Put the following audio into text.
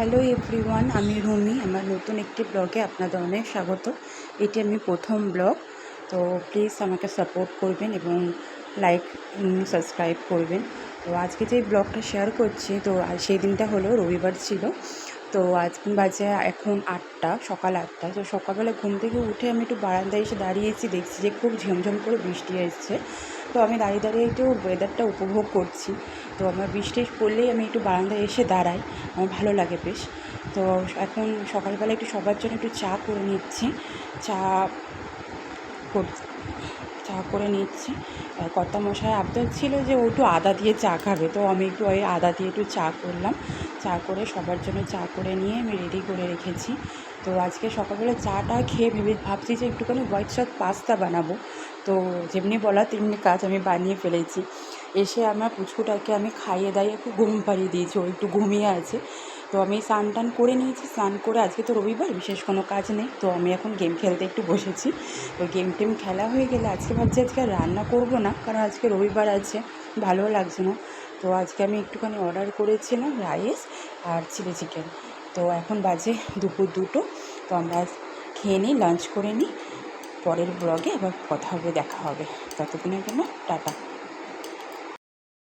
Hello everyone, আমি রুমি। আমার নতুন একটি ব্লগে আপনাদের অনেক স্বাগত। এটি আমি প্রথম ব্লগ, তো প্লিজ আমাকে সাপোর্ট করবেন এবং লাইক সাবস্ক্রাইব করবেন। তো আজকে যে ব্লগটা শেয়ার করছি, তো সেই দিনটা হলো রবিবার ছিল। তো আজকে বাজে এখন 8টা, সকাল 8টা। তো সকালবেলা ঘুম থেকে উঠে আমি একটু বারান্দায় এসে দাঁড়িয়েছি, দেখছি যে খুব ঝমঝম করে বৃষ্টি এসছে। তো আমি দাঁড়িয়ে দাঁড়িয়ে একটু ওয়েদারটা উপভোগ করছি। তো আমার বৃষ্টি পড়লেই আমি একটু বারান্দায় এসে দাঁড়াই, আমার ভালো লাগে বেশ। তো এখন সকালবেলা একটু সবার জন্য একটু চা করে নিচ্ছি। চা করে নিচ্ছি। কর্তামশাই আবদার ছিল যে ও একটু আদা দিয়ে চা খাবে, তো আমি একটু ওই আদা দিয়ে একটু চা করলাম। চা করে সবার জন্য চা করে নিয়ে আমি রেডি করে রেখেছি। তো আজকে সকালবেলা চাটা খেয়ে ভাবছি যে একটুখানি হোয়াইট সস পাস্তা বানাবো। তো যেমনি বলা তেমনি কাজ, আমি বানিয়ে ফেলেছি। এসে আমার পুচকুটাকে আমি খাইয়ে দাইয়ে একটু ঘুম পাড়িয়ে দিয়েছি, ও একটু ঘুমিয়ে আছে। তো আমি স্নান টান করে নিয়েছি। স্নান করে, আজকে তো রবিবার, বিশেষ কোনো কাজ নেই, তো আমি এখন গেম খেলতে একটু বসেছি। ওই গেম টেম খেলা হয়ে গেলে আজকে ভাবছি আজকে আর রান্না করবো না, কারণ আজকে রবিবার আছে, ভালোও লাগছে না। তো আজকে আমি একটুখানি অর্ডার করেছিলাম রাইস আর চিলি চিকেন। তো এখন বাজে দুপুর 2টো। তো আমরা খেয়ে নিই, লাঞ্চ করে নিই। পরের ব্লগে আবার কথা হবে, দেখা হবে। ততক্ষণের জন্য টাটা।